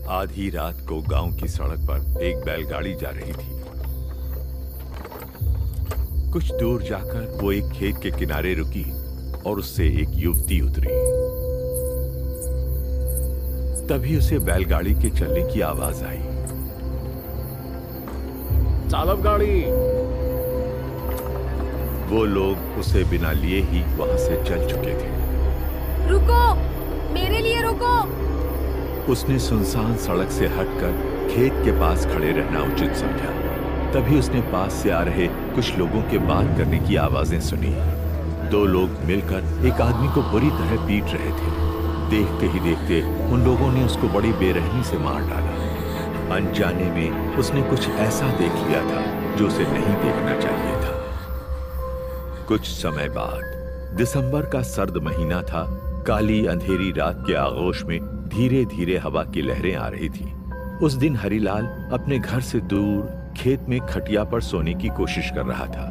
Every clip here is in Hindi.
आधी रात को गांव की सड़क पर एक बैलगाड़ी जा रही थी। कुछ दूर जाकर वो एक खेत के किनारे रुकी और उससे एक युवती उतरी। तभी उसे बैलगाड़ी के चलने की आवाज आई। चालक गाड़ी। वो लोग उसे बिना लिए ही वहां से चल चुके थे। रुको, मेरे लिए रुको। उसने सुनसान सड़क से हटकर खेत के पास खड़े रहना उचित समझा। तभी उसने पास से आ रहे कुछ लोगों के बात करने की आवाजें सुनी। दो लोग मिलकर एक आदमी को बुरी तरह पीट रहे थे। देखते ही देखते उन लोगों ने उसको बड़ी बेरहमी से मार डाला। अनजाने में उसने कुछ ऐसा देख लिया था जो उसे नहीं देखना चाहिए था। कुछ समय बाद दिसंबर का सर्द महीना था। काली अंधेरी रात के आगोश में धीरे धीरे हवा की लहरें आ रही थी। उस दिन हरिलाल अपने घर से दूर खेत में खटिया पर सोने की कोशिश कर रहा था।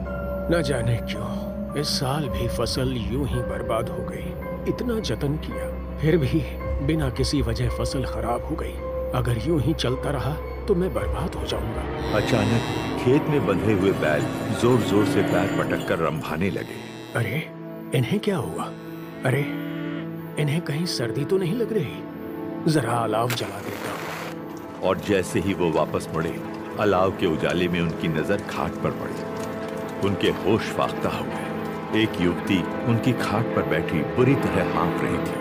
न जाने क्यों इस साल भी फसल यूं ही बर्बाद हो गई। इतना जतन किया फिर भी बिना किसी वजह फसल खराब हो गई। अगर यूं ही चलता रहा तो मैं बर्बाद हो जाऊंगा। अचानक खेत में बंधे हुए बैल जोर जोर से पैर पटक कर रंभाने लगे। अरे इन्हें क्या हुआ? अरे इन्हें कहीं सर्दी तो नहीं लग रही? जरा अलाव जला देता हूं। और जैसे ही वो वापस मुड़े, अलाव के उजाले में उनकी नजर खाट पर पड़ी। उनके होश फाख्ता हो गए। एक युवती उनकी खाट पर बैठी बुरी तरह हाँफ रही थी।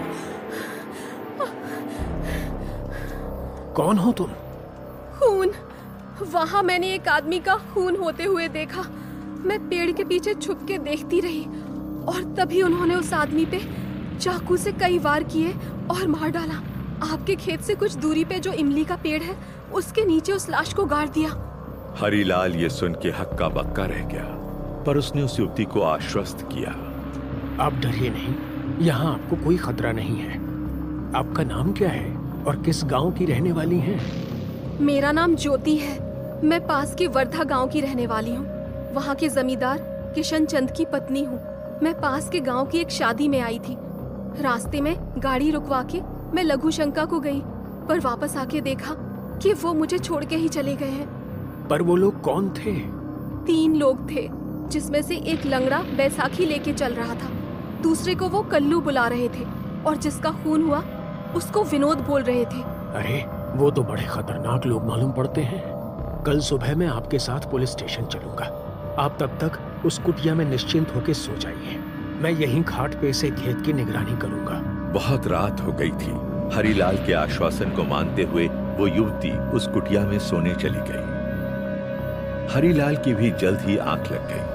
कौन हो तुम? खून। वहां मैंने एक आदमी का खून होते हुए देखा। मैं पेड़ के पीछे छुप के देखती रही और तभी उन्होंने उस आदमी पे चाकू से कई वार किए और मार डाला। आपके खेत से कुछ दूरी पे जो इमली का पेड़ है, उसके नीचे उस लाश को गाड़ दिया। हरिलाल ये सुन के हक्का बक्का रह गया, पर उसने उस युवती को आश्वस्त किया। आप डरिए नहीं, यहाँ आपको कोई खतरा नहीं है। आपका नाम क्या है और किस गांव की रहने वाली हैं? मेरा नाम ज्योति है। मैं पास के वर्धा गांव की रहने वाली हूँ। वहाँ के जमींदार किशन चंद की पत्नी हूँ। मैं पास के गांव की एक शादी में आई थी। रास्ते में गाड़ी रुकवा के मैं लघु शंका को गई, पर वापस आके देखा कि वो मुझे छोड़ के ही चले गए हैं। पर वो लोग कौन थे? 3 लोग थे, जिसमें से एक लंगड़ा बैसाखी लेके चल रहा था, दूसरे को वो कल्लू बुला रहे थे और जिसका खून हुआ उसको विनोद बोल रहे थे। अरे वो तो बड़े खतरनाक लोग मालूम पड़ते हैं। कल सुबह मैं आपके साथ पुलिस स्टेशन चलूंगा। आप तब तक उस कुटिया में निश्चिंत होकर सो जाइए। मैं यहीं खाट पे से खेत की निगरानी करूंगा। बहुत रात हो गई थी। हरिलाल के आश्वासन को मानते हुए वो युवती उस कुटिया में सोने चली गई। हरिलाल की भी जल्द ही आंख लग गई।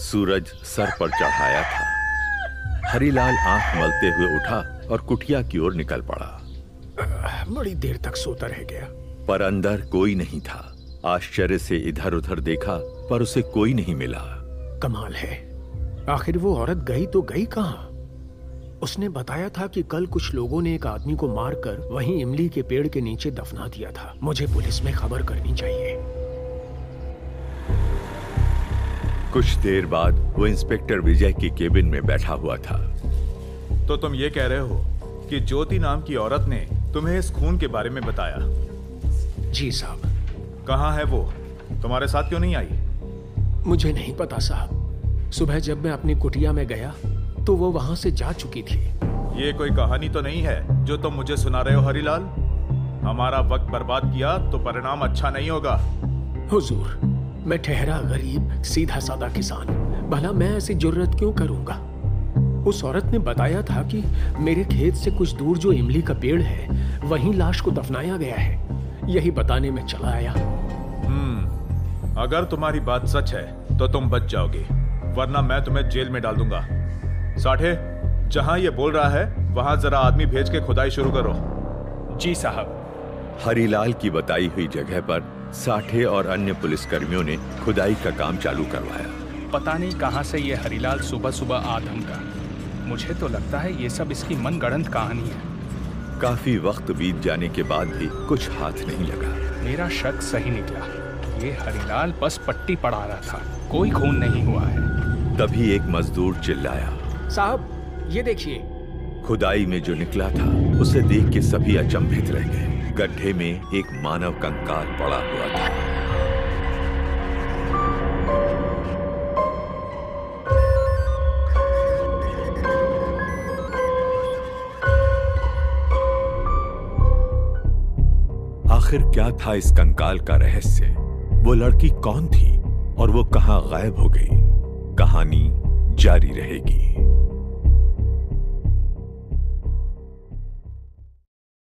सूरज सर पर चढ़ाया था। हरिलाल आंख मलते हुए उठा और कुटिया की ओर निकल पड़ा। बड़ी देर तक सोता रह गया, पर अंदर कोई नहीं था। आश्चर्य से इधर उधर देखा, पर उसे कोई नहीं मिला। कमाल है, आखिर वो औरत गई तो गई कहाँ? उसने बताया था कि कल कुछ लोगों ने एक आदमी को मारकर वहीं इमली के पेड़ के नीचे दफना दिया था। मुझे पुलिस में खबर करनी चाहिए। कुछ देर बाद वो इंस्पेक्टर विजय की केबिन में बैठा हुआ था। तो तुम ये कह रहे हो कि ज्योति नाम की औरत ने तुम्हें इस खून के बारे में बताया? जी साहब। कहाँ है वो? तुम्हारे साथ क्यों नहीं आई? मुझे नहीं पता साहब। सुबह जब मैं अपनी कुटिया में गया तो वो वहां से जा चुकी थी। ये कोई कहानी तो नहीं है जो तुम मुझे सुना रहे हो हरिलाल? हमारा वक्त बर्बाद किया तो परिणाम अच्छा नहीं होगा। हुजूर, मैं ठहरा गरीब सीधा सादा किसान, भला मैं ऐसी जुर्रत क्यों करूंगा? उस औरत ने बताया था कि मेरे खेत से कुछ दूर जो इमली का पेड़ है, वहीं लाश को दफनाया गया है। यही बताने में चला आया। अगर तुम्हारी बात सच है तो तुम बच जाओगे, वरना मैं तुम्हें जेल में डाल दूंगा। साठे, जहां ये बोल रहा है वहां जरा आदमी भेज के खुदाई शुरू करो। जी साहब। हरिलाल की बताई हुई जगह पर साठे और अन्य पुलिसकर्मियों ने खुदाई का काम चालू करवाया। पता नहीं कहां से ये हरिलाल सुबह सुबह आ धमका। मुझे तो लगता है ये सब इसकी मनगढ़ंत कहानी है। काफी वक्त बीत जाने के बाद भी कुछ हाथ नहीं लगा। मेरा शक सही निकला। ये हरिलाल बस पट्टी पढ़ा रहा था, कोई खून नहीं हुआ है। तभी एक मजदूर चिल्लाया, साहब ये देखिए, खुदाई में जो निकला था उसे देख के सभी अचंभित रह गए। गड्ढे में एक मानव कंकाल पड़ा हुआ था। आखिर क्या था इस कंकाल का रहस्य? वो लड़की कौन थी और वो कहां गायब हो गई? कहानी जारी रहेगी।